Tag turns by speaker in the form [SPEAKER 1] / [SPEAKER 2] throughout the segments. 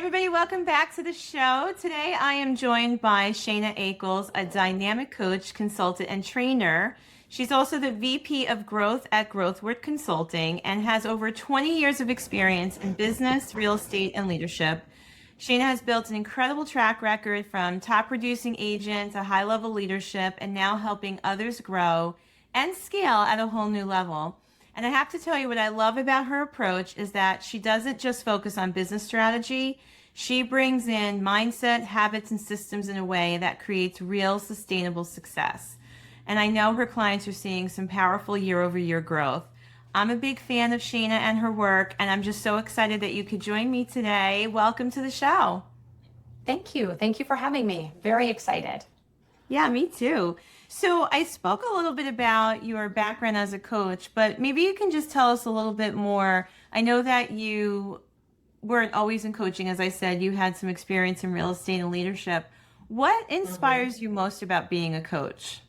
[SPEAKER 1] everybody. Welcome back to the show. Today, I am joined by Shana Ackles, a dynamic coach, consultant, and trainer. She's also the VP of Growth at Growthward Consulting and has over 20 years of experience in business, real estate, and leadership. Shayna has built an incredible track record from top producing agent to high level leadership and now helping others grow and scale at a whole new level. And I have to tell you, what I love about her approach is that she doesn't just focus on business strategy. She brings in mindset, habits, and systems in a way that creates real sustainable success. And I know her clients are seeing some powerful year over year growth. I'm a big fan of Shayna and her work, and I'm just so excited that you could join me today. Welcome to the show.
[SPEAKER 2] Thank you. Thank you for having me. Very excited.
[SPEAKER 1] Yeah, me too. So I spoke a little bit about your background as a coach, but maybe you can just tell us a little bit more. I know that you weren't always in coaching. As I said, you had some experience in real estate and leadership. What inspires you most about being a coach?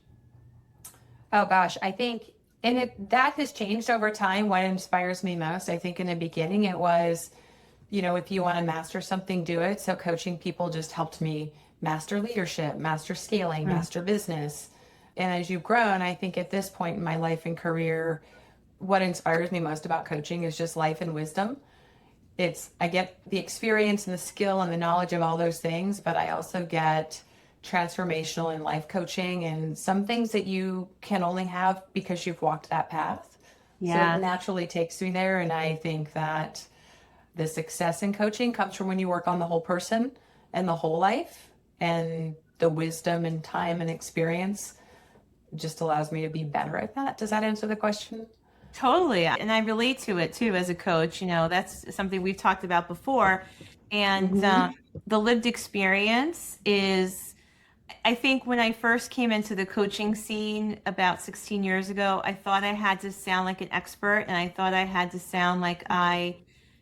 [SPEAKER 2] Oh gosh, I think that has changed over time. What inspires me most, I think in the beginning it was, if you want to master something, do it. So coaching people just helped me master leadership, master scaling, master business. And as you've grown, I think at this point in my life and career, what inspires me most about coaching is just life and wisdom. I get the experience and the skill and the knowledge of all those things, but I also get transformational and life coaching and some things that you can only have because you've walked that path.
[SPEAKER 1] Yeah.
[SPEAKER 2] So it naturally takes me there. And I think that the success in coaching comes from when you work on the whole person and the whole life, and the wisdom and time and experience just allows me to be better at that. Does that answer the question?
[SPEAKER 1] Totally. And I relate to it too as a coach. That's something we've talked about before. And the lived experience is, I think when I first came into the coaching scene about 16 years ago, I thought I had to sound like an expert, and I thought I had to sound like I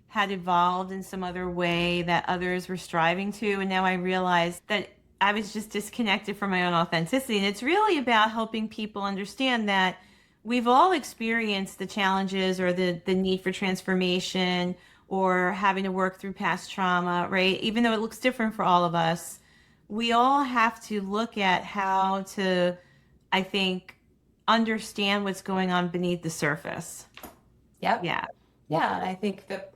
[SPEAKER 1] had evolved in some other way that others were striving to. And now I realize that I was just disconnected from my own authenticity. And it's really about helping people understand that we've all experienced the challenges or the need for transformation or having to work through past trauma, right? Even though it looks different for all of us, we all have to look at how to, I think, understand what's going on beneath the surface.
[SPEAKER 2] Yep.
[SPEAKER 1] Yeah.
[SPEAKER 2] Yeah. And I think that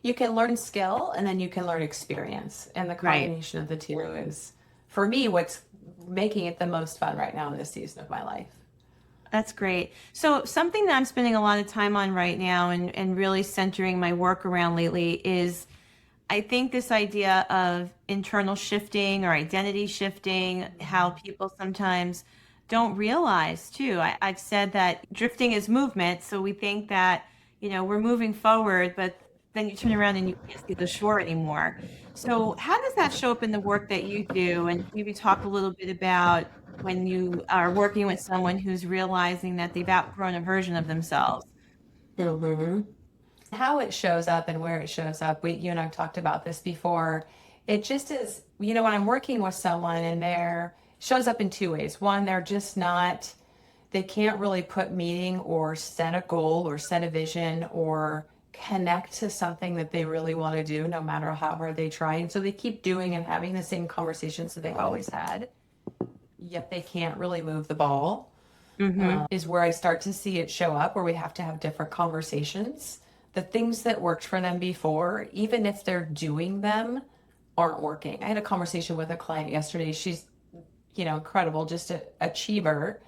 [SPEAKER 2] you can learn skill and then you can learn experience. And the
[SPEAKER 1] Right.
[SPEAKER 2] combination of the two is, for me, what's making it the most fun right now in this season of my life.
[SPEAKER 1] That's great. So something that I'm spending a lot of time on right now and really centering my work around lately is, I think, this idea of internal shifting or identity shifting, how people sometimes don't realize too. I've said that drifting is movement. So we think that, we're moving forward, but then you turn around and you can't see the shore anymore. So how does that show up in the work that you do? And maybe talk a little bit about when you are working with someone who's realizing that they've outgrown a version of themselves.
[SPEAKER 2] hmm How it shows up and where it shows up, you and I've talked about this before. It just is, when I'm working with someone and they're shows up in two ways. One, they're just not, they can't really put meaning or set a goal or set a vision or connect to something that they really want to do, no matter how hard they try. And so they keep doing and having the same conversations that they've always had, yet they can't really move the ball. Is where I start to see it show up, where we have to have different conversations. The things that worked for them before, even if they're doing them, aren't working. I had a conversation with a client yesterday. She's, incredible, just an achiever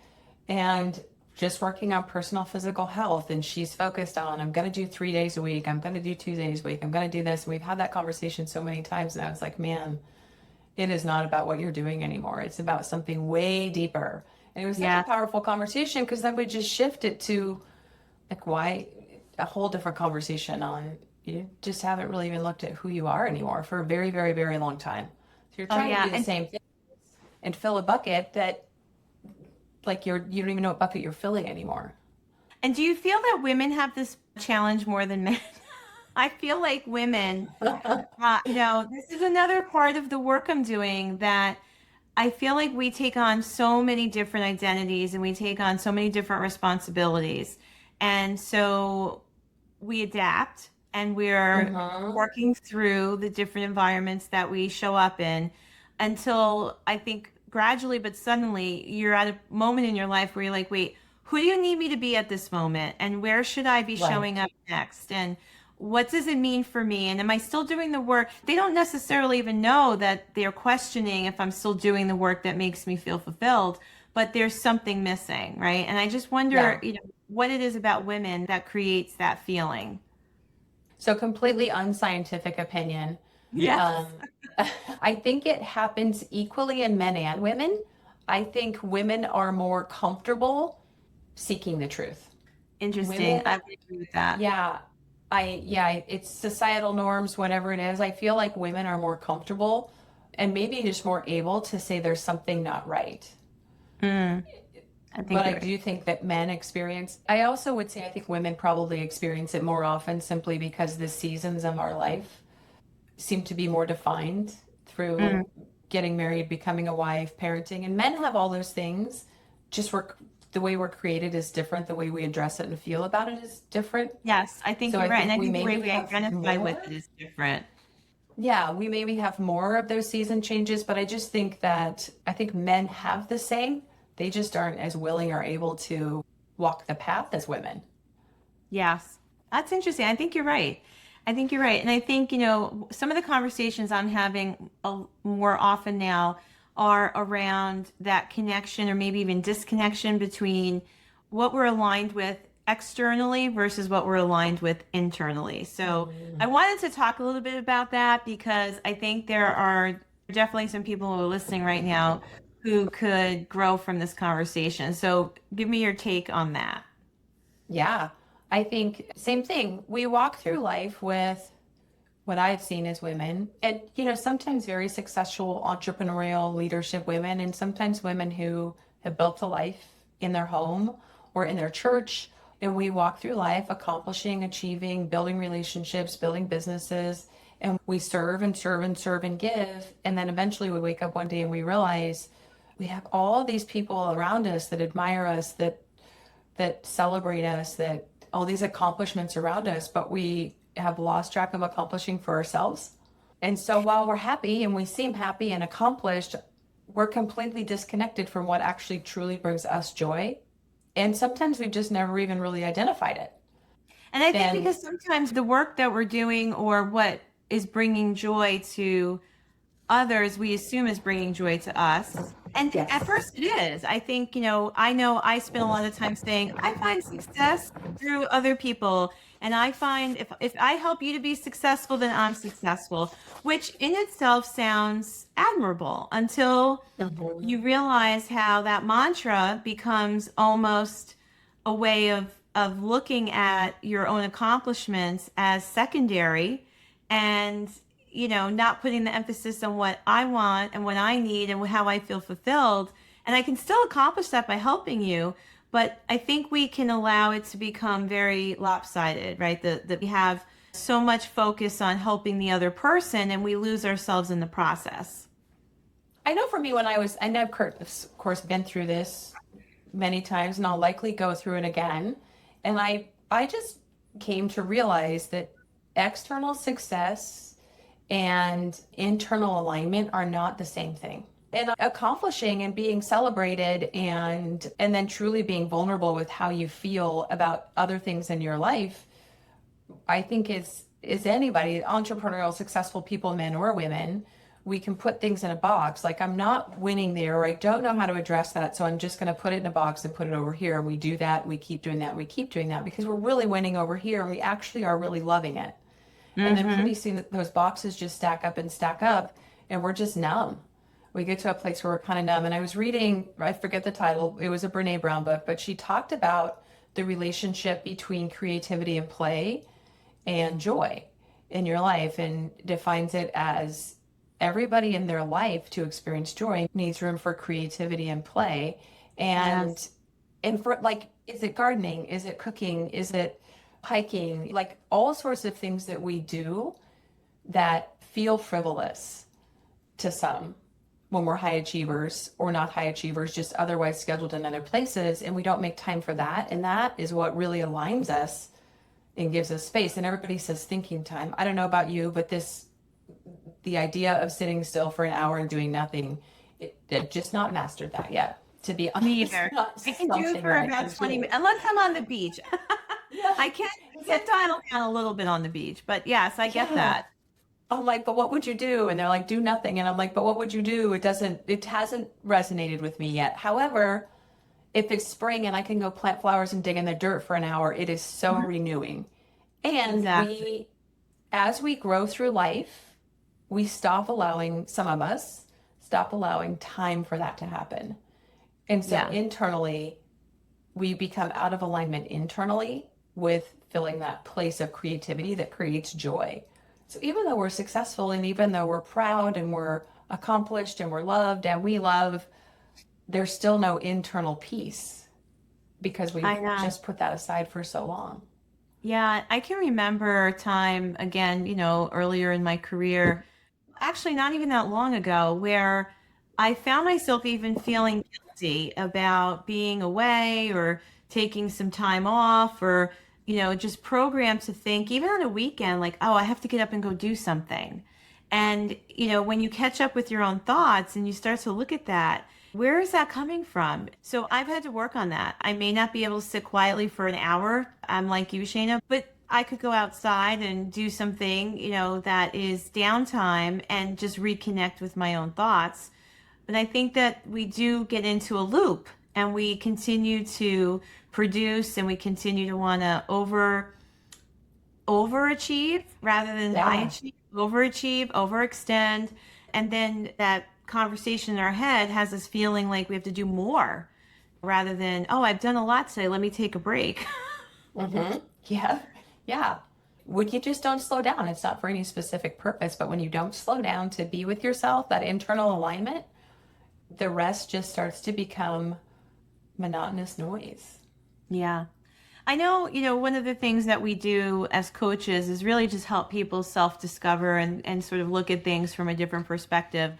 [SPEAKER 2] and just working on personal physical health. And she's focused on, I'm going to do 3 days a week. I'm going to do 2 days a week. I'm going to do this. And we've had that conversation so many times. And I was like, man, it is not about what you're doing anymore. It's about something way deeper. And it was such
[SPEAKER 1] Yeah.
[SPEAKER 2] a powerful conversation because then we just shift it to like why a whole different conversation on you just haven't really even looked at who you are anymore for a very, very, very long time. So you're trying to do the same thing and fill a bucket that like you don't even know what bucket you're filling anymore.
[SPEAKER 1] And do you feel that women have this challenge more than men? I feel like women, this is another part of the work I'm doing that I feel like we take on so many different identities and we take on so many different responsibilities. And so we adapt and we're
[SPEAKER 2] Mm-hmm.
[SPEAKER 1] working through the different environments that we show up in until I think gradually but suddenly you're at a moment in your life where you're like, wait, who do you need me to be at this moment? And where should I be
[SPEAKER 2] Right.
[SPEAKER 1] showing up next? And what does it mean for me? And am I still doing the work? They don't necessarily even know that they're questioning if I'm still doing the work that makes me feel fulfilled, but there's something missing, right? And I just wonder,
[SPEAKER 2] Yeah.
[SPEAKER 1] what it is about women that creates that feeling.
[SPEAKER 2] So completely unscientific opinion.
[SPEAKER 1] Yes.
[SPEAKER 2] Um, I think it happens equally in men and women. I think women are more comfortable seeking the truth.
[SPEAKER 1] Interesting.
[SPEAKER 2] Women,
[SPEAKER 1] I would agree with that.
[SPEAKER 2] yeah, it's societal norms, whatever it is. I feel like women are more comfortable and maybe just more able to say there's something not right.
[SPEAKER 1] Mm, I think
[SPEAKER 2] But I
[SPEAKER 1] you're right.
[SPEAKER 2] do think that men experience, I also would say I think women probably experience it more often simply because the seasons of our life seem to be more defined
[SPEAKER 1] Mm,
[SPEAKER 2] through getting married, becoming a wife, parenting. And men have all those things. Just the way we're created is different. The way we address it and feel about it is different.
[SPEAKER 1] yes, I think
[SPEAKER 2] So
[SPEAKER 1] you're
[SPEAKER 2] I
[SPEAKER 1] right. And
[SPEAKER 2] think
[SPEAKER 1] I
[SPEAKER 2] we
[SPEAKER 1] think the way
[SPEAKER 2] maybe
[SPEAKER 1] we
[SPEAKER 2] have
[SPEAKER 1] identify with
[SPEAKER 2] more.
[SPEAKER 1] it is different.
[SPEAKER 2] Yeah, we maybe have more of those season changes, but I just think that I think men have the same. They just aren't as willing or able to walk the path as women.
[SPEAKER 1] Yes. That's interesting. I think you're right. I think you're right. And I think, some of the conversations I'm having more often now are around that connection or maybe even disconnection between what we're aligned with externally versus what we're aligned with internally. So I
[SPEAKER 2] Mm.
[SPEAKER 1] wanted to talk a little bit about that because I think there are definitely some people who are listening right now who could grow from this conversation. So give me your take on that.
[SPEAKER 2] Yeah, I think same thing. We walk through life with what I've seen as women, and sometimes very successful entrepreneurial leadership women, and sometimes women who have built a life in their home or in their church. And we walk through life accomplishing, achieving, building relationships, building businesses, and we serve and serve and serve and give. And then eventually we wake up one day and we realize we have all these people around us that admire us, that celebrate us, that all these accomplishments around us, but we have lost track of accomplishing for ourselves. And so while we're happy and we seem happy and accomplished, we're completely disconnected from what actually truly brings us joy. And sometimes we've just never even really identified it.
[SPEAKER 1] And I think
[SPEAKER 2] And
[SPEAKER 1] because sometimes the work that we're doing or what is bringing joy to others, we assume is bringing joy to us. And at
[SPEAKER 2] yes.
[SPEAKER 1] first it is. I think, I know I spend a lot of time saying, I find success through other people. And I find if I help you to be successful, then I'm successful, which in itself sounds admirable until you
[SPEAKER 2] Mhm.
[SPEAKER 1] realize how that mantra becomes almost a way of looking at your own accomplishments as secondary and not putting the emphasis on what I want and what I need and how I feel fulfilled. And I can still accomplish that by helping you, but I think we can allow it to become very lopsided, right? That we have so much focus on helping the other person and we lose ourselves in the process.
[SPEAKER 2] I know for me when and I've of course been through this many times and I'll likely go through it again. And I just came to realize that external success and internal alignment are not the same thing. And accomplishing and being celebrated and then truly being vulnerable with how you feel about other things in your life, I think is anybody, entrepreneurial, successful people, men or women, we can put things in a box. Like I'm not winning there, or I don't know how to address that, so I'm just going to put it in a box and put it over here. And we do that, we keep doing that, we keep doing that because we're really winning over here, and we actually are really loving it. And then
[SPEAKER 1] Mm-hmm.
[SPEAKER 2] pretty soon those boxes just stack up, and we're just numb. We get to a place where we're kind of numb. And I was reading, I forget the title, it was a Brene Brown book, but she talked about the relationship between creativity and play and joy in your life and defines it as everybody in their life to experience joy needs room for creativity and play.
[SPEAKER 1] Yes.
[SPEAKER 2] And for like, is it gardening? Is it cooking? Is it hiking? Like all sorts of things that we do that feel frivolous to some when we're high achievers or not high achievers, just otherwise scheduled in other places. And we don't make time for that. And that is what really aligns us and gives us space. And everybody says thinking time. I don't know about you, but the idea of sitting still for an hour and doing nothing, it just not mastered that yet. To be
[SPEAKER 1] Me
[SPEAKER 2] honest,
[SPEAKER 1] either.
[SPEAKER 2] not
[SPEAKER 1] I can do it
[SPEAKER 2] something
[SPEAKER 1] for
[SPEAKER 2] that I
[SPEAKER 1] about
[SPEAKER 2] can
[SPEAKER 1] 20
[SPEAKER 2] do.
[SPEAKER 1] minutes, unless I'm on the beach.
[SPEAKER 2] Yeah,
[SPEAKER 1] I can,
[SPEAKER 2] it's
[SPEAKER 1] can
[SPEAKER 2] like,
[SPEAKER 1] dial down a little bit on the beach, but yes, I get
[SPEAKER 2] yeah.
[SPEAKER 1] that.
[SPEAKER 2] I'm like, but what would you do? And they're like, do nothing. And I'm like, but what would you do? It hasn't resonated with me yet. However, if it's spring and I can go plant flowers and dig in the dirt for an hour, it is so
[SPEAKER 1] Mhm.
[SPEAKER 2] renewing. And
[SPEAKER 1] Exactly.
[SPEAKER 2] as we grow through life, we stop allowing, some of us stop allowing time for that to happen. And so
[SPEAKER 1] Yeah.
[SPEAKER 2] internally, we become out of alignment internally with filling that place of creativity that creates joy. So even though we're successful and even though we're proud and we're accomplished and we're loved and we love, there's still no internal peace because we've
[SPEAKER 1] I know.
[SPEAKER 2] just put that aside for so long.
[SPEAKER 1] Yeah, I can remember a time again, earlier in my career, actually not even that long ago, where I found myself even feeling guilty about being away or taking some time off or, just programmed to think, even on a weekend, like, oh, I have to get up and go do something. And, when you catch up with your own thoughts and you start to look at that, where is that coming from? So I've had to work on that. I may not be able to sit quietly for an hour. I'm like you, Shayna, but I could go outside and do something, that is downtime and just reconnect with my own thoughts. But I think that we do get into a loop and we continue to produce and we continue to want to overachieve rather than high
[SPEAKER 2] Yeah.
[SPEAKER 1] achieve, overachieve, overextend. And then that conversation in our head has us feeling like we have to do more rather than, oh, I've done a lot today. Let me take a break.
[SPEAKER 2] Yeah. Yeah. When you just don't slow down, it's not for any specific purpose, but when you don't slow down to be with yourself, that internal alignment, the rest just starts to become monotonous noise.
[SPEAKER 1] Yeah. I know, one of the things that we do as coaches is really just help people self-discover and sort of look at things from a different perspective.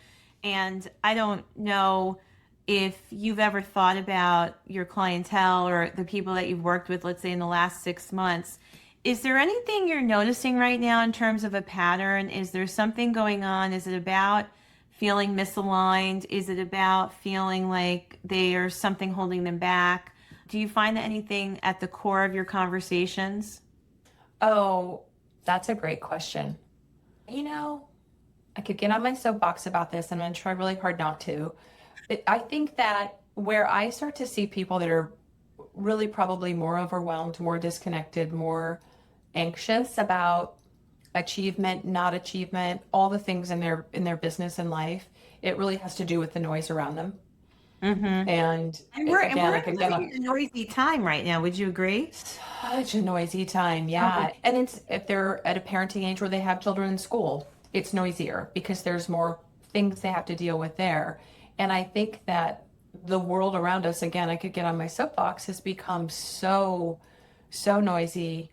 [SPEAKER 1] And I don't know if you've ever thought about your clientele or the people that you've worked with, let's say in the last 6 months. Is there anything you're noticing right now in terms of a pattern? Is there something going on? Is it about feeling misaligned? Is it about feeling like there's something holding them back? Do you find that anything at the core of your conversations?
[SPEAKER 2] Oh, that's a great question. You know, I could get on my soapbox about this. I'm going to try really hard not to. I think that where I start to see people that are really probably more overwhelmed, more disconnected, more anxious about achievement, not achievement, all the things in their business and life, it really has to do with the noise around them.
[SPEAKER 1] Mm-hmm.
[SPEAKER 2] And
[SPEAKER 1] And we're and
[SPEAKER 2] again,
[SPEAKER 1] we're
[SPEAKER 2] I could get
[SPEAKER 1] living
[SPEAKER 2] on
[SPEAKER 1] in a noisy time right now. Would you agree?
[SPEAKER 2] such a noisy time,
[SPEAKER 1] Oh,
[SPEAKER 2] yeah. And it's if they're at a parenting age where they have children in school, it's noisier because there's more things they have to deal with there. And I think that the world around us, again, I could get on my soapbox, has become so noisy,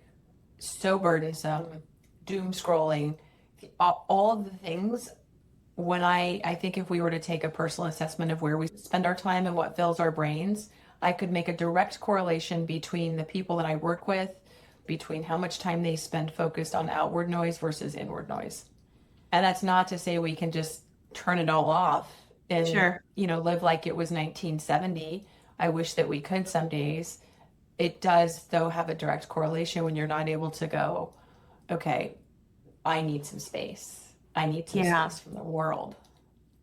[SPEAKER 2] so burdensome, doom scrolling, all of the things. When I think if we were to take a personal assessment of where we spend our time and what fills our brains, I could make a direct correlation between the people that I work with, between how much time they spend focused on outward noise versus inward noise. And that's not to say we can just turn it all off and,
[SPEAKER 1] sure.
[SPEAKER 2] live like it was 1970. I wish that we could some days. It does, though, have a direct correlation when you're not able to go, okay, I need some space. I need some
[SPEAKER 1] Yeah.
[SPEAKER 2] space from the world.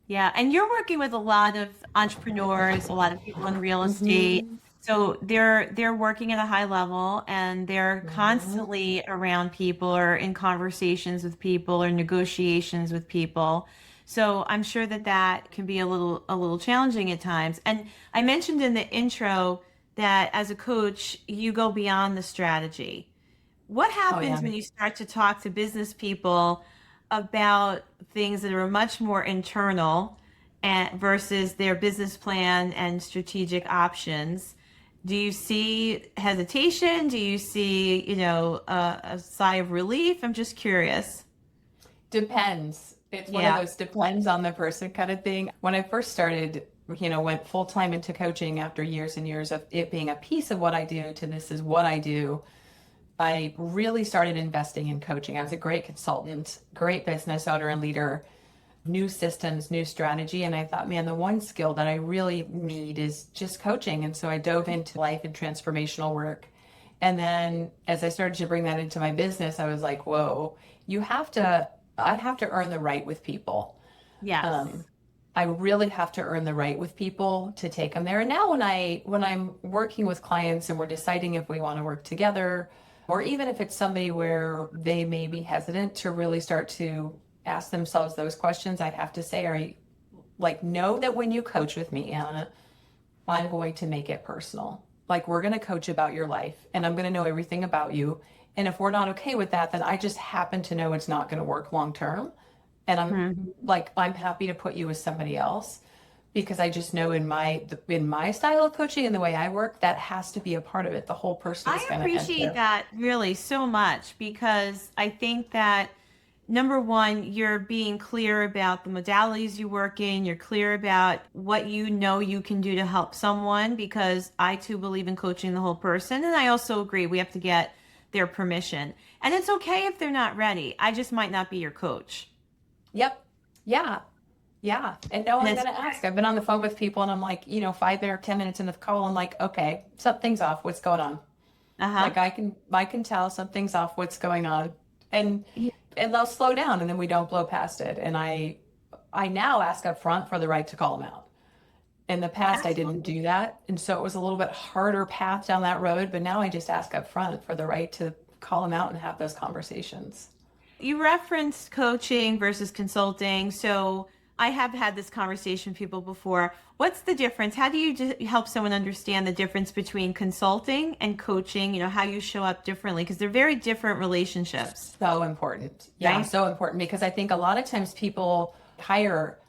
[SPEAKER 1] Yeah. And you're working with a lot of entrepreneurs, a lot of people in real estate.
[SPEAKER 2] Mm-hmm.
[SPEAKER 1] So they're working at a high level and they're
[SPEAKER 2] Mm-hmm.
[SPEAKER 1] constantly around people or in conversations with people or negotiations with people. So I'm sure that that can be a little challenging at times. And I mentioned in the intro that as a coach, you go beyond the strategy. What
[SPEAKER 2] Oh,
[SPEAKER 1] happens
[SPEAKER 2] yeah.
[SPEAKER 1] when you start to talk to business people about things that are much more internal and versus their business plan and strategic options? Do you see hesitation? Do you see, a sigh of relief? I'm just curious.
[SPEAKER 2] Depends. It's one of
[SPEAKER 1] Yeah.
[SPEAKER 2] those depends on the person kind of thing. When I first started, went full time into coaching after years and years of it being a piece of what I do to this is what I do. I really started investing in coaching. I was a great consultant, great business owner and leader, new systems, new strategy. And I thought, man, the one skill that I really need is just coaching. And so I dove into life and transformational work. And then as I started to bring that into my business, I was like, whoa, I have to earn the right with people.
[SPEAKER 1] Yes.
[SPEAKER 2] Um, I really have to earn the right with people to take them there. And now when I'm working with clients and we're deciding if we want to work together, or even if it's somebody where they may be hesitant to really start to ask themselves those questions, I'd have to say, know that when you coach with me, Anna, I'm going to make it personal. Like, we're going to coach about your life and I'm going to know everything about you. And if we're not okay with that, then I just happen to know it's not going to work long term. And I'm happy to put you with somebody else because I just know in my style of coaching and the way I work, that has to be a part of it. The whole person is
[SPEAKER 1] I
[SPEAKER 2] going to
[SPEAKER 1] appreciate
[SPEAKER 2] enter.
[SPEAKER 1] that really so much because I think that number one, you're being clear about the modalities you work in. You're clear about what you know you can do to help someone because I too believe in coaching the whole person. And I also agree we have to get their permission. And it's okay if they're not ready. I just might not be your coach.
[SPEAKER 2] Yep. Yeah. Yeah. And no,
[SPEAKER 1] And
[SPEAKER 2] I'm
[SPEAKER 1] it's
[SPEAKER 2] going to ask. I've been on the phone with people and I'm like, 5 or 10 minutes into the call, I'm like, okay, something's off. What's going on?
[SPEAKER 1] uh-huh.
[SPEAKER 2] Like I can tell something's off. What's going on? And and they'll slow down and then we don't blow past it. And I now ask up front for the right to call them out. In the past, I didn't
[SPEAKER 1] Absolutely.
[SPEAKER 2] do that. And so it was a little bit harder path down that road. But now I just ask up front for the right to call them out and have those conversations.
[SPEAKER 1] You referenced coaching versus consulting. So I have had this conversation with people before. What's the difference? How do you help someone understand the difference between consulting and coaching? How you show up differently because they're very different relationships,
[SPEAKER 2] So important. Yeah,
[SPEAKER 1] right?
[SPEAKER 2] so important because I think a lot of times people hire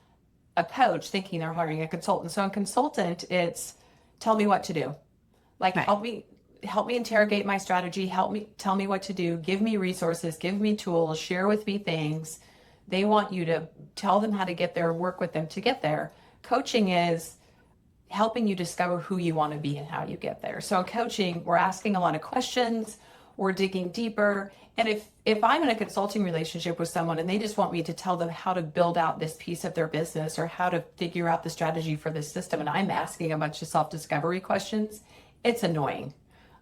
[SPEAKER 2] a coach thinking they're hiring a consultant. So in consultant, it's tell me what to do. Like
[SPEAKER 1] Right.
[SPEAKER 2] help me interrogate my strategy, help me tell me what to do, give me resources, give me tools, share with me things. They want you to tell them how to get there, work with them to get there. Coaching is helping you discover who you want to be and how you get there. So in coaching, we're asking a lot of questions, we're digging deeper. And if I'm in a consulting relationship with someone and they just want me to tell them how to build out this piece of their business or how to figure out the strategy for this system, and I'm asking a bunch of self-discovery questions, it's annoying.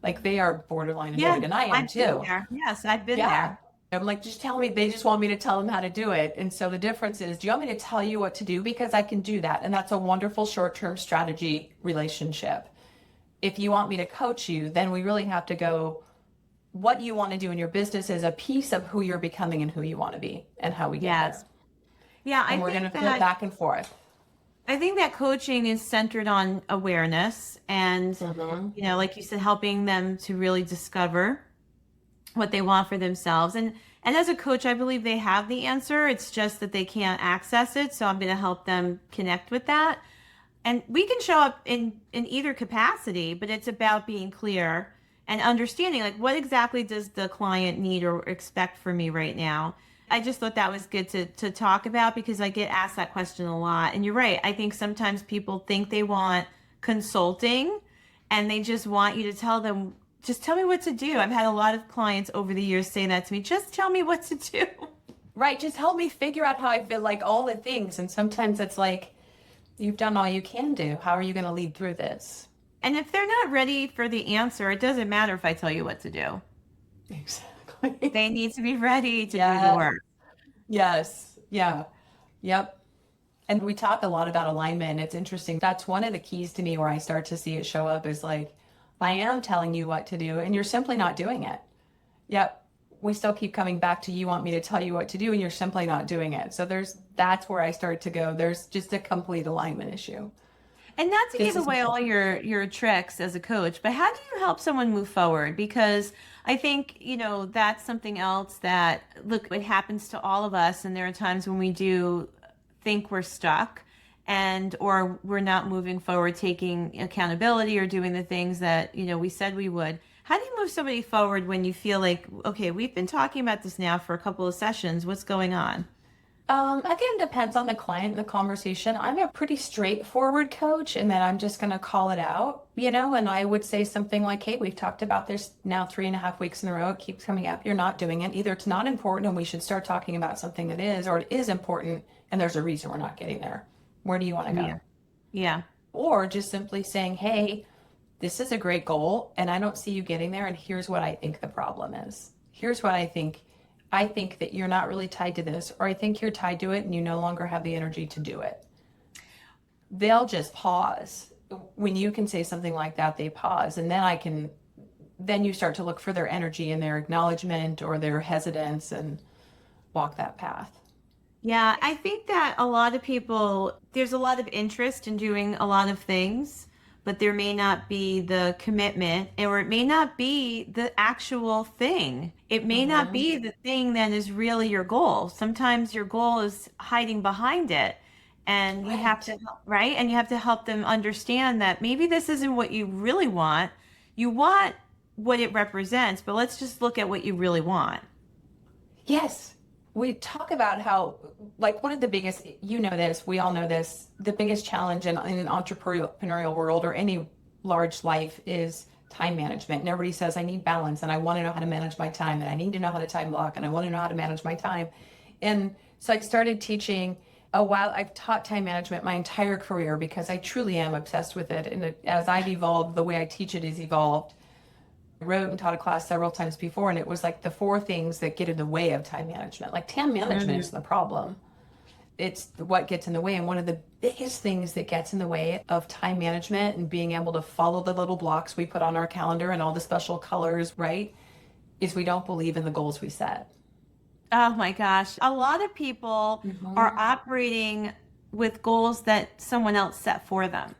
[SPEAKER 2] Like, they are borderline
[SPEAKER 1] Yeah,
[SPEAKER 2] annoyed, and I am
[SPEAKER 1] I've been
[SPEAKER 2] too.
[SPEAKER 1] there. Yes, I've been
[SPEAKER 2] Yeah.
[SPEAKER 1] there.
[SPEAKER 2] I'm like, just tell me. They just want me to tell them how to do it. And so the difference is, do you want me to tell you what to do? Because I can do that. And that's a wonderful short-term strategy relationship. If you want me to coach you, then we really have to go, what you want to do in your business is a piece of who you're becoming and who you want to be and how we get
[SPEAKER 1] Yes.
[SPEAKER 2] there.
[SPEAKER 1] Yeah,
[SPEAKER 2] And we're going to flip back and forth.
[SPEAKER 1] I think that coaching is centered on awareness and,
[SPEAKER 2] Mm-hmm.
[SPEAKER 1] like you said, helping them to really discover what they want for themselves. And as a coach, I believe they have the answer. It's just that they can't access it. So I'm going to help them connect with that. And we can show up in either capacity, but it's about being clear and understanding like what exactly does the client need or expect from me right now. I just thought that was good to talk about because I get asked that question a lot. And you're right. I think sometimes people think they want consulting and they just want you to tell them, just tell me what to do. I've had a lot of clients over the years say that to me. Just tell me what to do.
[SPEAKER 2] Right. Just help me figure out how I feel, like all the things. And sometimes it's like, you've done all you can do. How are you going to lead through this?
[SPEAKER 1] And if they're not ready for the answer, it doesn't matter if I tell you what to do.
[SPEAKER 2] Exactly.
[SPEAKER 1] They need to be ready to do the
[SPEAKER 2] Yeah.
[SPEAKER 1] work.
[SPEAKER 2] Yes. Yeah. Yep. And we talk a lot about alignment. It's interesting. That's one of the keys to me where I start to see it show up is like, I am telling you what to do and you're simply not doing it. Yep. We still keep coming back to you want me to tell you what to do and you're simply not doing it. So that's where I start to go. There's just a complete alignment issue.
[SPEAKER 1] And not to
[SPEAKER 2] This
[SPEAKER 1] give
[SPEAKER 2] is
[SPEAKER 1] away all your tricks as a coach, but how do you help someone move forward? Because I think, that's something else that, look, it happens to all of us. And there are times when we do think we're stuck and or we're not moving forward, taking accountability or doing the things that, we said we would. How do you move somebody forward when you feel like, okay, we've been talking about this now for a couple of sessions. What's going on?
[SPEAKER 2] Again, depends on the client and the conversation. I'm a pretty straightforward coach and then I'm just going to call it out, and I would say something like, hey, we've talked about this now 3.5 weeks in a row. It keeps coming up. You're not doing it. Either it's not important and we should start talking about something that is, or it is important and there's a reason we're not getting there. Where do you want to go?
[SPEAKER 1] Yeah. Yeah.
[SPEAKER 2] Or just simply saying, hey, this is a great goal and I don't see you getting there. And here's what I think the problem is. Here's what I think. I think that you're not really tied to this, or I think you're tied to it and you no longer have the energy to do it. They'll just pause. When you can say something like that, they pause. And then you start to look for their energy and their acknowledgement or their hesitance and walk that path.
[SPEAKER 1] Yeah, I think that a lot of people, there's a lot of interest in doing a lot of things, but there may not be the commitment, or it may not be the actual thing. It may not
[SPEAKER 2] Mm-hmm.
[SPEAKER 1] be the thing that is really your goal. Sometimes your goal is hiding behind it. And you have to,
[SPEAKER 2] Right.
[SPEAKER 1] right? And you have to help them understand that maybe this isn't what you really want. You want what it represents, but let's just look at what you really want.
[SPEAKER 2] Yes. We talk about how, like, one of the biggest, this, we all know this, the biggest challenge in an entrepreneurial world or any large life is time management. And everybody says, I need balance and I want to know how to manage my time and I need to know how to time block and I want to know how to manage my time. And so I started teaching a while. I've taught time management my entire career because I truly am obsessed with it. And as I've evolved, the way I teach it has evolved. Wrote and taught a class several times before, and it was like the four things that get in the way of time management. Like time management
[SPEAKER 1] Mhm.
[SPEAKER 2] isn't the problem. It's what gets in the way. And one of the biggest things that gets in the way of time management and being able to follow the little blocks we put on our calendar and all the special colors, right, is we don't believe in the goals we set.
[SPEAKER 1] Oh my gosh. A lot of people are
[SPEAKER 2] Mm-hmm.
[SPEAKER 1] operating with goals that someone else set for them.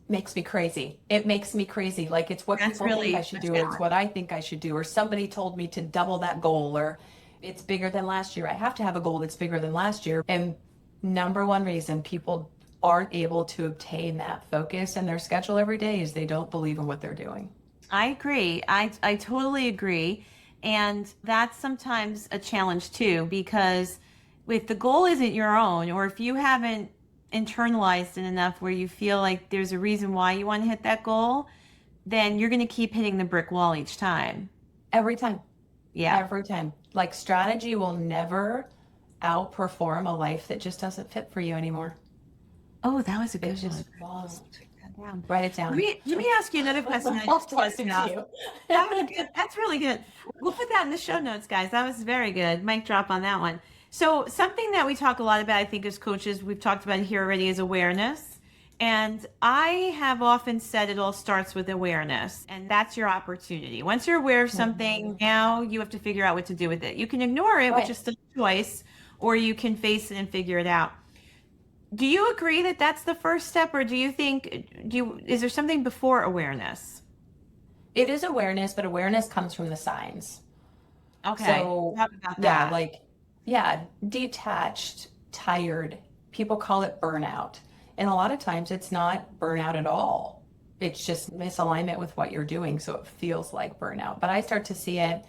[SPEAKER 2] Makes me crazy. It makes me crazy. Like it's what
[SPEAKER 1] That's
[SPEAKER 2] people think I
[SPEAKER 1] really
[SPEAKER 2] should
[SPEAKER 1] a
[SPEAKER 2] do, or it's
[SPEAKER 1] challenge.
[SPEAKER 2] what I think I should do, or somebody told me to double that goal, or it's bigger than last year. I have to have a goal that's bigger than last year. And number one reason people aren't able to obtain that focus in their schedule every day is they don't believe in what they're doing.
[SPEAKER 1] I agree. I totally agree. And that's sometimes a challenge too, because if the goal isn't your own, or if you haven't internalized it enough where you feel like there's a reason why you want to hit that goal, then you're going to keep hitting the brick wall each time.
[SPEAKER 2] Every time.
[SPEAKER 1] Yeah.
[SPEAKER 2] Every time. Like strategy will never outperform a life that just doesn't fit for you anymore.
[SPEAKER 1] Oh, that was a
[SPEAKER 2] It
[SPEAKER 1] good one.
[SPEAKER 2] just won't.
[SPEAKER 1] Check that down.
[SPEAKER 2] Write it down.
[SPEAKER 1] Let me ask you another question. I
[SPEAKER 2] I'll
[SPEAKER 1] just
[SPEAKER 2] toss
[SPEAKER 1] busted
[SPEAKER 2] it to
[SPEAKER 1] out.
[SPEAKER 2] you.
[SPEAKER 1] That was good. That's really good. We'll put that in the show notes, guys. That was very good. Mic drop on that one. So, something that we talk a lot about, I think, as coaches, we've talked about it here already, is awareness. And I have often said it all starts with awareness, and that's your opportunity. Once you're aware of something,
[SPEAKER 2] Mhm.
[SPEAKER 1] now you have to figure out what to do with it. You can ignore it, which
[SPEAKER 2] Right.
[SPEAKER 1] is still a choice, or you can face it and figure it out. Do you agree that that's the first step, or do you think, is there something before awareness?
[SPEAKER 2] It is awareness, but awareness comes from the signs.
[SPEAKER 1] Okay,
[SPEAKER 2] So,
[SPEAKER 1] talk about
[SPEAKER 2] yeah,
[SPEAKER 1] that.
[SPEAKER 2] like, yeah, detached, tired. People call it burnout. And a lot of times it's not burnout at all. It's just misalignment with what you're doing. So it feels like burnout. But I start to see it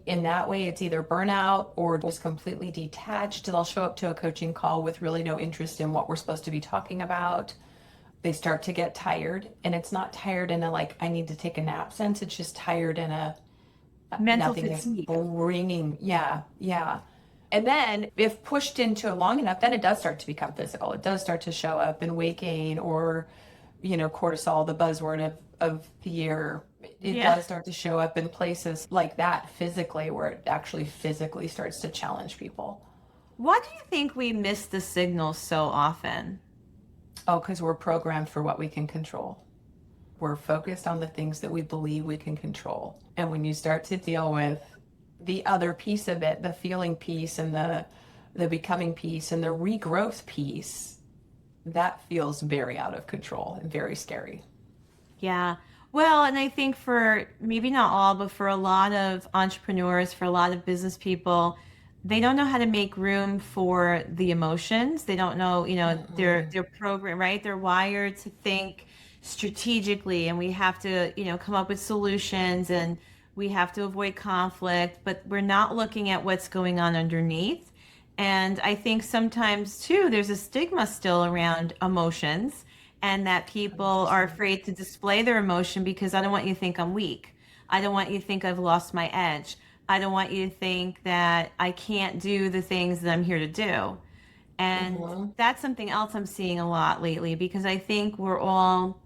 [SPEAKER 2] in that way. It's either burnout or just completely detached. They'll show up to a coaching call with really no interest in what we're supposed to be talking about. They start to get tired. And it's not tired in a like, I need to take a nap sense. It's just tired in a
[SPEAKER 1] Mental
[SPEAKER 2] nothing is
[SPEAKER 1] fatigue.
[SPEAKER 2] bringing, yeah, yeah. And then if pushed into it long enough, then it does start to become physical. It does start to show up in weight gain or, cortisol, the buzzword of the year. It
[SPEAKER 1] Yeah.
[SPEAKER 2] does start to show up in places like that physically, where it actually physically starts to challenge people.
[SPEAKER 1] Why do you think we miss the signals so often?
[SPEAKER 2] Oh, because we're programmed for what we can control. We're focused on the things that we believe we can control. And when you start to deal with the other piece of it, the feeling piece and the becoming piece and the regrowth piece, that feels very out of control and very scary.
[SPEAKER 1] Yeah. Well, and I think for maybe not all, but for a lot of entrepreneurs, for a lot of business people, they don't know how to make room for the emotions. They don't know,
[SPEAKER 2] Mm-mm.
[SPEAKER 1] they're programmed, right? They're wired to think strategically, and we have to, come up with solutions, and we have to avoid conflict, but we're not looking at what's going on underneath. And I think sometimes too, there's a stigma still around emotions, and that people are
[SPEAKER 2] 100%.
[SPEAKER 1] afraid to display their emotion because I don't want you to think I'm weak. I don't want you to think I've lost my edge. I don't want you to think that I can't do the things that I'm here to do. And
[SPEAKER 2] Hmm.
[SPEAKER 1] that's something else I'm seeing a lot lately because I think we're all,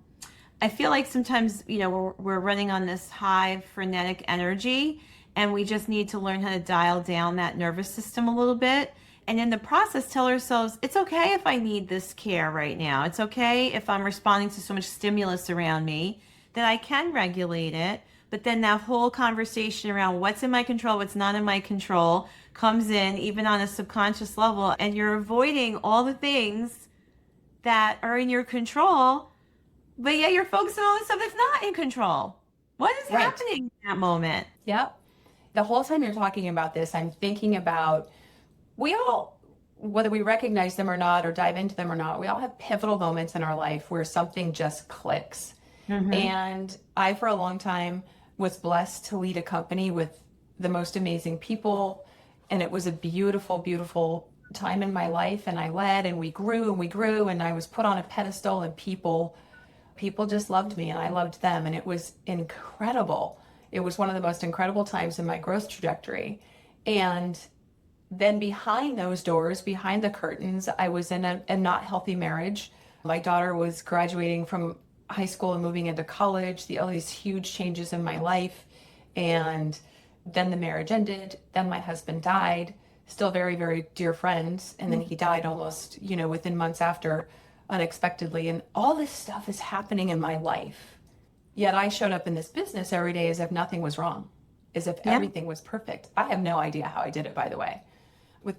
[SPEAKER 1] I feel like sometimes, we're running on this high frenetic energy, and we just need to learn how to dial down that nervous system a little bit. And in the process, tell ourselves, it's okay if I need this care right now. It's okay if I'm responding to so much stimulus around me that I can regulate it. But then that whole conversation around what's in my control, what's not in my control comes in even on a subconscious level. And you're avoiding all the things that are in your control, but yeah, you're focusing on the stuff that's not in control. What is
[SPEAKER 2] Right.
[SPEAKER 1] happening in that moment?
[SPEAKER 2] Yep. The whole time you're talking about this, I'm thinking about we all, whether we recognize them or not, or dive into them or not, we all have pivotal moments in our life where something just clicks.
[SPEAKER 1] Mm-hmm.
[SPEAKER 2] And I, for a long time, was blessed to lead a company with the most amazing people. And it was a beautiful, beautiful time in my life. And I led and we grew and we grew. And I was put on a pedestal, and people just loved me and I loved them. And it was incredible. It was one of the most incredible times in my growth trajectory. And then behind those doors, behind the curtains, I was in a not healthy marriage. My daughter was graduating from high school and moving into college, all these huge changes in my life. And then the marriage ended. Then my husband died, still very, very dear friends. And then he died almost, within months after, unexpectedly. And all this stuff is happening in my life. Yet I showed up in this business every day as if nothing was wrong, as if
[SPEAKER 1] Yeah.
[SPEAKER 2] everything was perfect. I have no idea how I did it, by the way.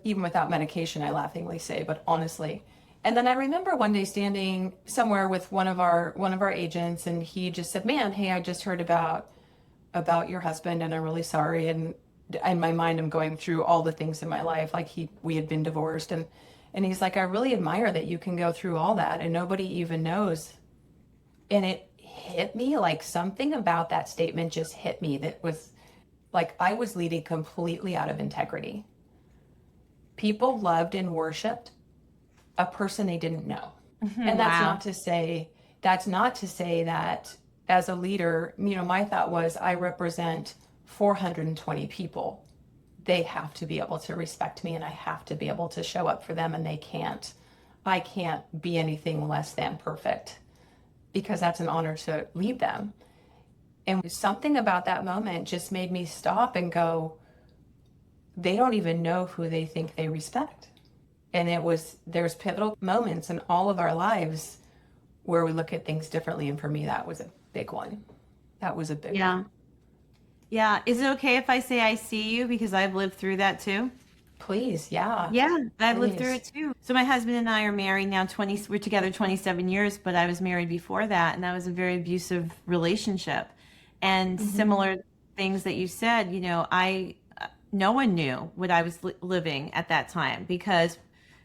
[SPEAKER 2] Even without medication, I laughingly say, but honestly. And then I remember one day standing somewhere with one of our agents, and he just said, "Man, hey, I just heard about your husband, and I'm really sorry." And in my mind, I'm going through all the things in my life, like we had been divorced, and he's like, "I really admire that you can go through all that and nobody even knows." And it hit me, like something about that statement just hit me, that was like I was leading completely out of integrity. People loved and worshiped a person they didn't know. And that's
[SPEAKER 1] Wow.
[SPEAKER 2] not to say that as a leader, my thought was I represent 420 people. They have to be able to respect me and I have to be able to show up for them, and I can't be anything less than perfect, because that's an honor to lead them. And something about that moment just made me stop and go, they don't even know who they think they respect. And there's pivotal moments in all of our lives where we look at things differently. And for me, that was a big one. That was a big
[SPEAKER 1] Yeah.
[SPEAKER 2] one.
[SPEAKER 1] Yeah. Is it okay if I say I see you because I've lived through that too?
[SPEAKER 2] Please, yeah,
[SPEAKER 1] Yeah, I've lived through
[SPEAKER 2] please.
[SPEAKER 1] it too. So my husband and I are married now 20, we're together 27 years, but I was married before that, and that was a very abusive relationship. And
[SPEAKER 2] Hmm.
[SPEAKER 1] similar things that you said, no one knew what I was living at that time because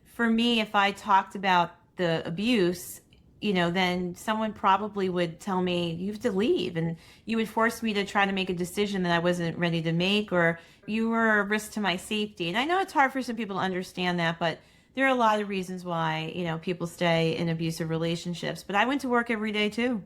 [SPEAKER 1] for me, if I talked about the abuse, then someone probably would tell me, you have to leave. And you would force me to try to make a decision that I wasn't ready to make, or you were a risk to my safety. And I know it's hard for some people to understand that, but there are a lot of reasons why, people stay in abusive relationships. But I went to work every day too.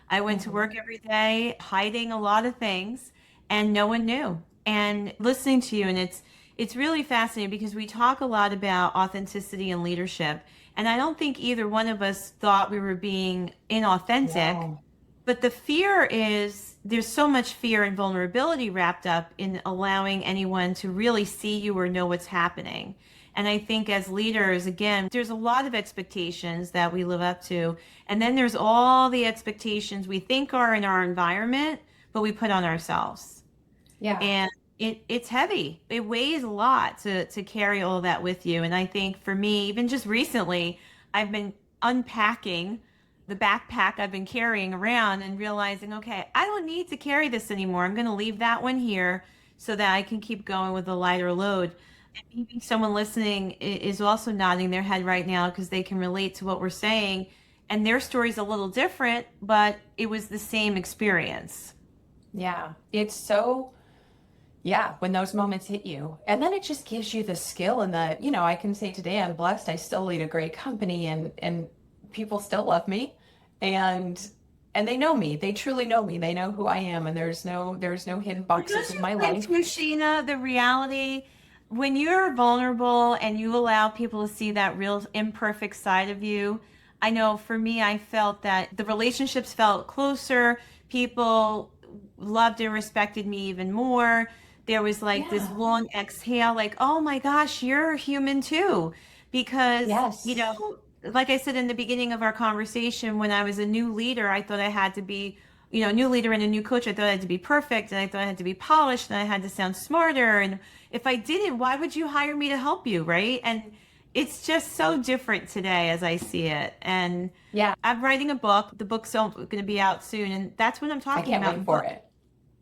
[SPEAKER 1] I went to work
[SPEAKER 2] Hmm.
[SPEAKER 1] every day hiding a lot of things, and no one knew. And listening to you, and it's really fascinating because we talk a lot about authenticity and leadership, and I don't think either one of us thought we were being inauthentic,
[SPEAKER 2] No.
[SPEAKER 1] but the fear is there's so much fear and vulnerability wrapped up in allowing anyone to really see you or know what's happening. And I think as leaders, again, there's a lot of expectations that we live up to. And then there's all the expectations we think are in our environment, but we put on ourselves.
[SPEAKER 2] Yeah.
[SPEAKER 1] And it's heavy. It weighs a lot to carry all that with you. And I think for me, even just recently, I've been unpacking the backpack I've been carrying around and realizing, okay, I don't need to carry this anymore. I'm going to leave that one here so that I can keep going with a lighter load. And maybe someone listening is also nodding their head right now because they can relate to what we're saying. And their story's a little different, but it was the same experience.
[SPEAKER 2] Yeah. Yeah, when those moments hit you. And then it just gives you the skill and the, I can say today I'm blessed. I still lead a great company and people still love me and they know me. They truly know me. They know who I am and there's no hidden
[SPEAKER 1] But
[SPEAKER 2] boxes
[SPEAKER 1] don't
[SPEAKER 2] in
[SPEAKER 1] you
[SPEAKER 2] my
[SPEAKER 1] think,
[SPEAKER 2] life.
[SPEAKER 1] too, Sheena, the reality, when you're vulnerable and you allow people to see that real imperfect side of you, I know for me, I felt that the relationships felt closer. People loved and respected me even more. There was like this
[SPEAKER 2] Yeah.
[SPEAKER 1] long exhale, like, oh my gosh, you're human too. Because,
[SPEAKER 2] Yes.
[SPEAKER 1] like I said in the beginning of our conversation, when I was a new leader, I thought I had to be new leader and a new coach, I thought I had to be perfect and I thought I had to be polished and I had to sound smarter. And if I didn't, why would you hire me to help you? Right. And it's just so different today as I see it. And
[SPEAKER 2] Yeah.
[SPEAKER 1] I'm writing a book. The book's going to be out soon. And that's what I'm
[SPEAKER 2] I
[SPEAKER 1] talking
[SPEAKER 2] can't
[SPEAKER 1] about in
[SPEAKER 2] wait
[SPEAKER 1] the
[SPEAKER 2] for
[SPEAKER 1] book.
[SPEAKER 2] it.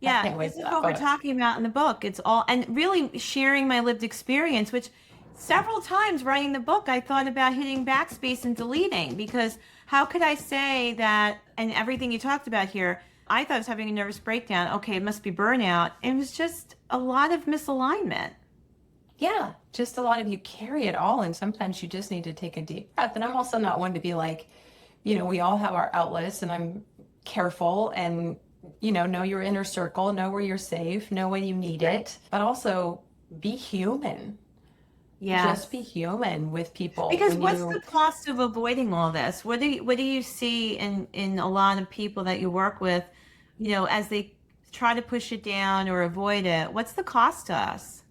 [SPEAKER 2] I
[SPEAKER 1] Yeah,
[SPEAKER 2] can't wait
[SPEAKER 1] this
[SPEAKER 2] for
[SPEAKER 1] is
[SPEAKER 2] that
[SPEAKER 1] what we're
[SPEAKER 2] book.
[SPEAKER 1] talking about in the book. It's all, and really sharing my lived experience, which several times writing the book, I thought about hitting backspace and deleting because how could I say that, and everything you talked about here, I thought I was having a nervous breakdown. Okay, it must be burnout. It was just a lot of misalignment.
[SPEAKER 2] Yeah, just a lot of you carry it all, and sometimes you just need to take a deep breath. And I'm also not one to be like, we all have our outlets, and I'm careful and, know your inner circle, know where you're safe, know when you need it, but also be human. Just be
[SPEAKER 1] Yes.
[SPEAKER 2] human with people
[SPEAKER 1] Because
[SPEAKER 2] when
[SPEAKER 1] what's the
[SPEAKER 2] you,
[SPEAKER 1] cost of avoiding all this? What do you see in a lot of people that you work with, as they try to push it down or avoid it? What's the cost to us?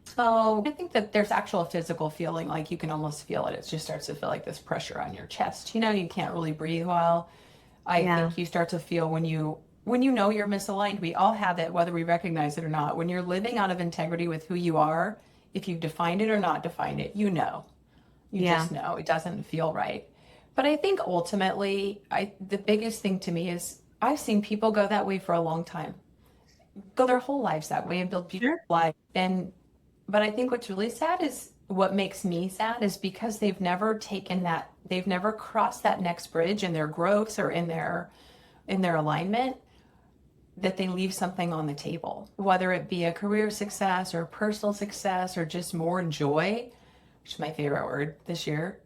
[SPEAKER 2] so I think that there's actual physical feeling, like you can almost feel it. It just starts to feel like this pressure on your chest. You can't really breathe well. I
[SPEAKER 1] Yeah.
[SPEAKER 2] think you start to feel when you know you're misaligned. We all have it, whether we recognize it or not. When you're living out of integrity with who you are, if you've defined it or not defined it, you
[SPEAKER 1] Yeah.
[SPEAKER 2] just know it doesn't feel right. But I think ultimately, the biggest thing to me is I've seen people go that way for a long time, go their whole lives that way and build beautiful
[SPEAKER 1] Sure.
[SPEAKER 2] lives. But I think what's really sad is what makes me sad is because they've never crossed that next bridge in their growth or in their alignment, that they leave something on the table, whether it be a career success or personal success or just more joy, which is my favorite word this year.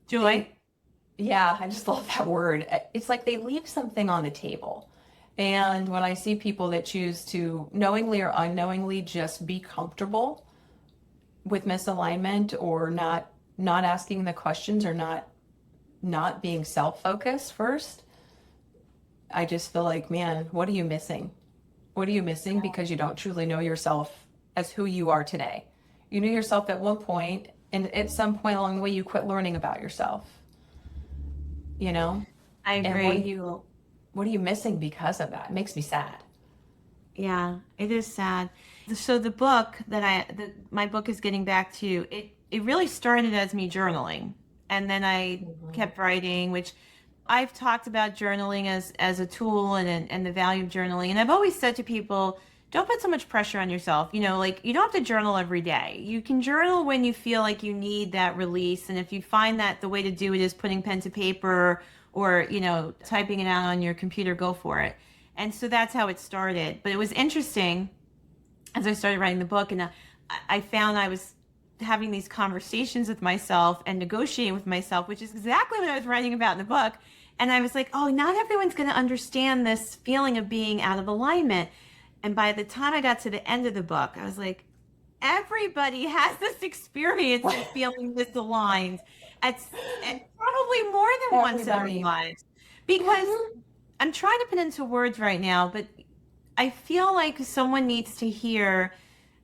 [SPEAKER 1] Joy.
[SPEAKER 2] They, yeah, I just love that word. It's like they leave something on the table. And when I see people that choose to knowingly or unknowingly just be comfortable with misalignment or not asking the questions or not being self-focused first, I just feel like, man, what are you missing? What are you missing because you don't truly know yourself as who you are today? You knew yourself at one point, and at some point along the way, you quit learning about yourself, you know?
[SPEAKER 1] I
[SPEAKER 2] And what are
[SPEAKER 1] agree.
[SPEAKER 2] you missing because of that? It makes me sad.
[SPEAKER 1] Yeah, it is sad. So the book my book is getting back to it really started as me journaling. And then I
[SPEAKER 2] Mhm.
[SPEAKER 1] kept writing, which I've talked about journaling as a tool and the value of journaling. And I've always said to people, don't put so much pressure on yourself. Like you don't have to journal every day. You can journal when you feel like you need that release. And if you find that the way to do it is putting pen to paper or, typing it out on your computer, go for it. And so that's how it started. But it was interesting as I started writing the book, and I found I was having these conversations with myself and negotiating with myself, which is exactly what I was writing about in the book. And I was like, oh, not everyone's going to understand this feeling of being out of alignment. And by the time I got to the end of the book, I was like, everybody has this experience of feeling misaligned at probably more than once in our
[SPEAKER 2] Everybody.
[SPEAKER 1] lives. Because
[SPEAKER 2] Mhm.
[SPEAKER 1] I'm trying to put into words right now, but I feel like someone needs to hear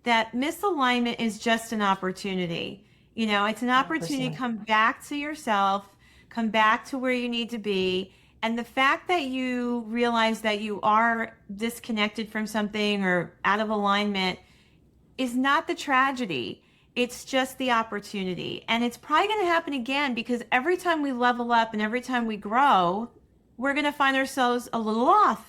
[SPEAKER 1] that misalignment is just an opportunity. It's an opportunity to
[SPEAKER 2] 100%.
[SPEAKER 1] come back to yourself, come back to where you need to be. And the fact that you realize that you are disconnected from something or out of alignment is not the tragedy. It's just the opportunity. And it's probably going to happen again because every time we level up and every time we grow, we're going to find ourselves a little off.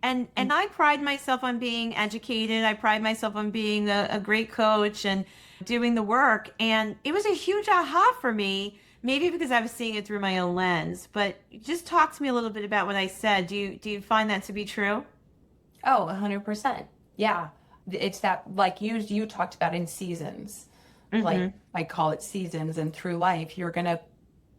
[SPEAKER 1] And I pride myself on being educated. I pride myself on being a great coach and doing the work. And it was a huge aha for me, maybe because I was seeing it through my own lens. But just talk to me a little bit about what I said. Do you find that to be true?
[SPEAKER 2] Oh, 100%. Yeah. it's that, like you talked about in seasons, like I call it seasons, and through life, you're gonna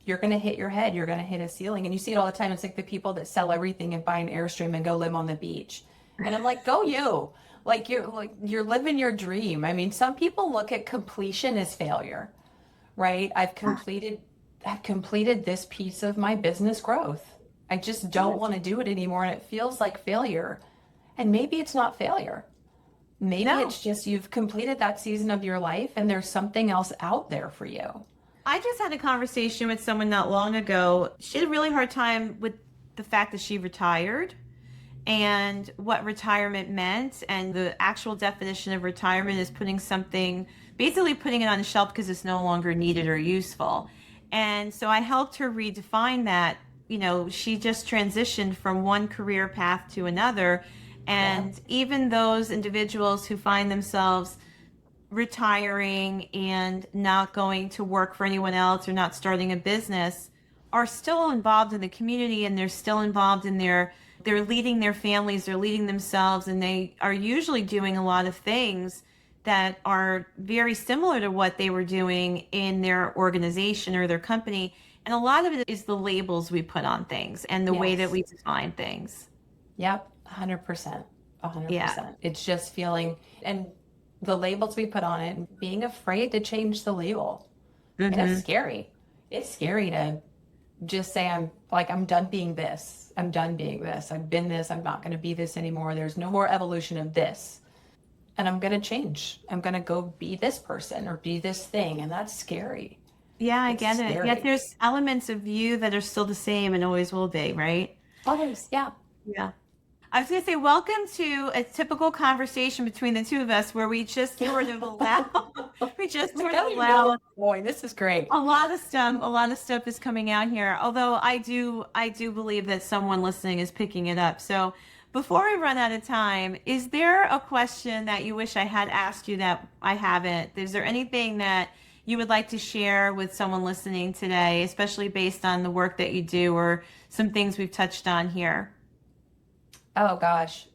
[SPEAKER 2] hit your head, you're gonna hit a ceiling, and you see it all the time. It's like the people that sell everything and buy an Airstream and go live on the beach, and I'm like, go you, like you're living your dream. I mean, some people look at completion as failure, right? I've completed this piece of my business growth. I just don't want to do it anymore, and it feels like failure. And maybe it's not failure. Maybe
[SPEAKER 1] No.
[SPEAKER 2] it's just you've completed that season of your life and there's something else out there for you.
[SPEAKER 1] I just had a conversation with someone not long ago. She had a really hard time with the fact that she retired and what retirement meant. And the actual definition of retirement is putting something, basically putting it on the shelf because it's no longer needed or useful. And so I helped her redefine that. She just transitioned from one career path to another. And even those individuals who find themselves retiring and not going to work for anyone else or not starting a business are still involved in the community, and they're still involved in they're leading their families, they're leading themselves, and they are usually doing a lot of things that are very similar to what they were doing in their organization or their company. And a lot of it is the labels we put on things and the way that
[SPEAKER 2] Yes.
[SPEAKER 1] we define things.
[SPEAKER 2] Yep. 100%.
[SPEAKER 1] Yeah.
[SPEAKER 2] 100%. It's just feeling, and the labels we put on it, and being afraid to change the label. And it's scary. It's scary to just say, I'm done being this. I'm done being this. I've been this. I'm not going to be this anymore. There's no more evolution of this. And I'm going to change. I'm going to go be this person or be this thing. And that's scary.
[SPEAKER 1] Yeah, I
[SPEAKER 2] It's
[SPEAKER 1] get it. Yet
[SPEAKER 2] scary.
[SPEAKER 1] there's elements of you that are still the same and always will be, right?
[SPEAKER 2] Others, yeah.
[SPEAKER 1] Yeah. I was going to say, welcome to a typical conversation between the two of us where we just sort of allow, we just sort of allow
[SPEAKER 2] Boy, this is great.
[SPEAKER 1] a lot of stuff is coming out here. Although I do believe that someone listening is picking it up. So before we run out of time, is there a question that you wish I had asked you that I haven't? Is there anything that you would like to share with someone listening today, especially based on the work that you do or some things we've touched on here?
[SPEAKER 2] Oh gosh.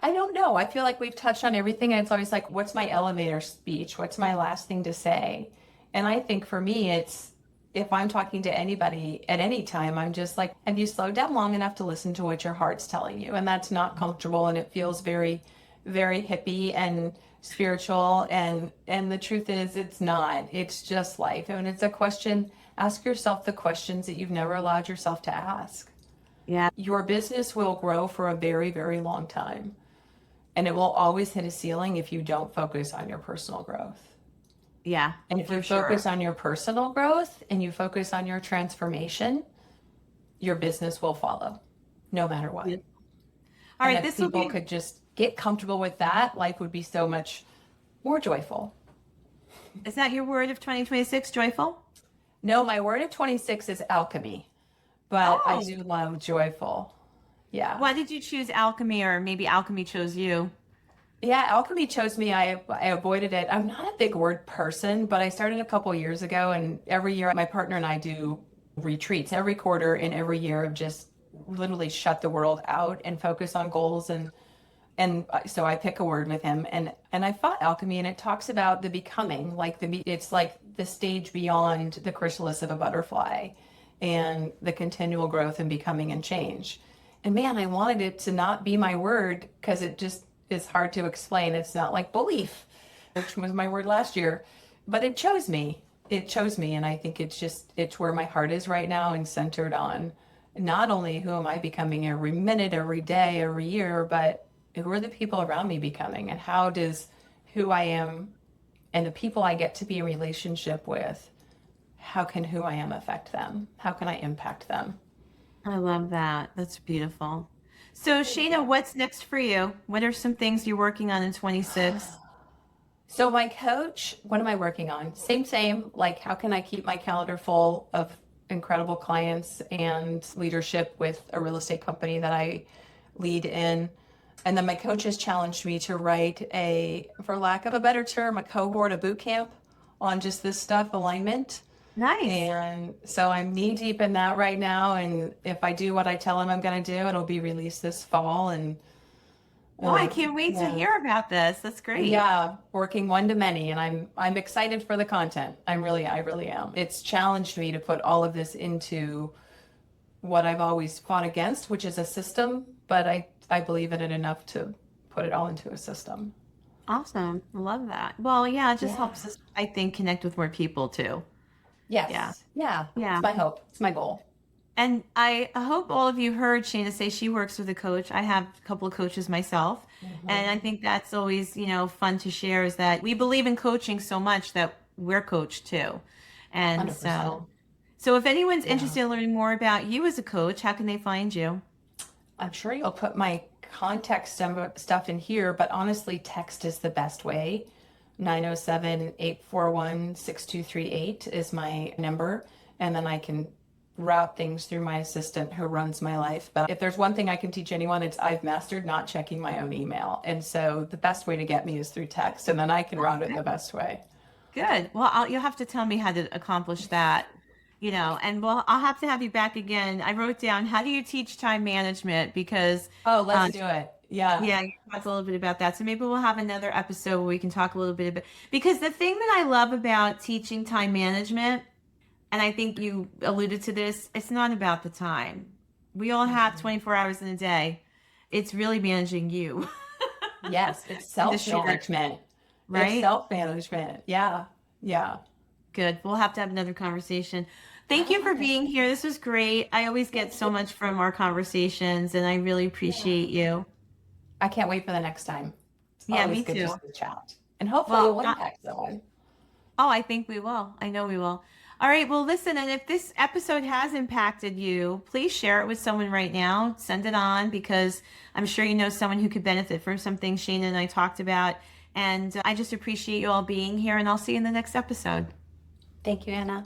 [SPEAKER 2] I don't know. I feel like we've touched on everything, and it's always like, what's my elevator speech? What's my last thing to say? And I think for me, it's if I'm talking to anybody at any time, I'm just like, have you slowed down long enough to listen to what your heart's telling you? And that's not comfortable, and it feels very, very hippie and spiritual. And the truth is, it's not. It's just life. And it's a question. Ask yourself the questions that you've never allowed yourself to ask.
[SPEAKER 1] Yeah.
[SPEAKER 2] Your business will grow for a very, very long time. And it will always hit a ceiling if you don't focus on your personal growth.
[SPEAKER 1] Yeah.
[SPEAKER 2] And if you
[SPEAKER 1] for sure.
[SPEAKER 2] focus on your personal growth and you focus on your transformation, your business will follow, no matter what.
[SPEAKER 1] All
[SPEAKER 2] And
[SPEAKER 1] right,
[SPEAKER 2] if
[SPEAKER 1] this will
[SPEAKER 2] people
[SPEAKER 1] be
[SPEAKER 2] could just get comfortable with that, life would be so much more joyful.
[SPEAKER 1] Is that your word of 2026, joyful?
[SPEAKER 2] No, my word of 26 is alchemy, but I
[SPEAKER 1] Oh.
[SPEAKER 2] do love joyful. Yeah.
[SPEAKER 1] Why did you choose alchemy, or maybe alchemy chose you?
[SPEAKER 2] Yeah, alchemy chose me. I avoided it. I'm not a big word person, but I started a couple years ago, and every year my partner and I do retreats every quarter and every year of just literally shut the world out and focus on goals, and so I pick a word with him, and I fought alchemy, and it talks about the becoming, it's like the stage beyond the chrysalis of a butterfly and the continual growth and becoming and change. And man, I wanted it to not be my word because it just is hard to explain. It's not like belief, which was my word last year, but it chose me. It chose me. And I think it's where my heart is right now, and centered on not only who am I becoming every minute, every day, every year, but who are the people around me becoming, and how does who I am and the people I get to be in relationship with, how can who I am affect them? How can I impact them?
[SPEAKER 1] I love that. That's beautiful. So, Shayna, what's next for you? What are some things you're working on in 26?
[SPEAKER 2] So my coach, what am I working on? Same, like how can I keep my calendar full of incredible clients and leadership with a real estate company that I lead in. And then my coach has challenged me to write for lack of a better term, a cohort, a boot camp on just this stuff, alignment.
[SPEAKER 1] Nice.
[SPEAKER 2] And so I'm knee deep in that right now. And if I do what I tell him I'm going to do, it'll be released this fall. And
[SPEAKER 1] Oh, I can't wait to
[SPEAKER 2] Yeah.
[SPEAKER 1] hear about this. That's great.
[SPEAKER 2] Yeah, working one to many, and I'm excited for the content. I really am. It's challenged me to put all of this into what I've always fought against, which is a system, but I believe in it enough to put it all into a system.
[SPEAKER 1] Awesome. Love that. Well, yeah, it just
[SPEAKER 2] Yeah.
[SPEAKER 1] helps us, I think, connect with more people too. Yeah.
[SPEAKER 2] Yes. Yeah.
[SPEAKER 1] Yeah.
[SPEAKER 2] It's my hope. It's my goal.
[SPEAKER 1] And I hope all of you heard Shayna say she works with a coach. I have a couple of coaches myself. And I think that's always, fun to share is that we believe in coaching so much that we're coached too. And
[SPEAKER 2] 100%.
[SPEAKER 1] so if anyone's
[SPEAKER 2] Yeah.
[SPEAKER 1] interested in learning more about you as a coach, how can they find you?
[SPEAKER 2] I'm sure you'll put my contact stuff in here, but honestly, text is the best way. 907-841-6238 is my number. And then I can route things through my assistant who runs my life. But if there's one thing I can teach anyone, it's I've mastered not checking my own email. And so the best way to get me is through text, and then I can route it the best way.
[SPEAKER 1] Good. Well, you'll have to tell me how to accomplish that, and I'll have to have you back again. I wrote down, how do you teach time management? Because,
[SPEAKER 2] Oh,
[SPEAKER 1] uh,
[SPEAKER 2] let's do it. Yeah.
[SPEAKER 1] yeah, you talked a little bit about that. So maybe we'll have another episode where we can talk a little bit about, because the thing that I love about teaching time management, and I think you alluded to this, it's not about the time. We all have 24 hours in a day. It's really managing you.
[SPEAKER 2] Yes, it's
[SPEAKER 1] The short,
[SPEAKER 2] self-management. It's
[SPEAKER 1] right?
[SPEAKER 2] self-management. Yeah. Yeah.
[SPEAKER 1] Good. We'll have to have another conversation. Thank you for being here. This was great. I always get so much from our conversations, and I really appreciate you.
[SPEAKER 2] I can't wait for the next time. It's
[SPEAKER 1] Yeah,
[SPEAKER 2] always
[SPEAKER 1] me
[SPEAKER 2] good
[SPEAKER 1] too.
[SPEAKER 2] just to chat. And hopefully
[SPEAKER 1] Well,
[SPEAKER 2] we'll impact someone.
[SPEAKER 1] oh, I think we will. I know we will. All right. Well, listen, and if this episode has impacted you, please share it with someone right now. Send it on because I'm sure you know someone who could benefit from something Shayna and I talked about. And I just appreciate you all being here, and I'll see you in the next episode.
[SPEAKER 2] Thank you, Anna.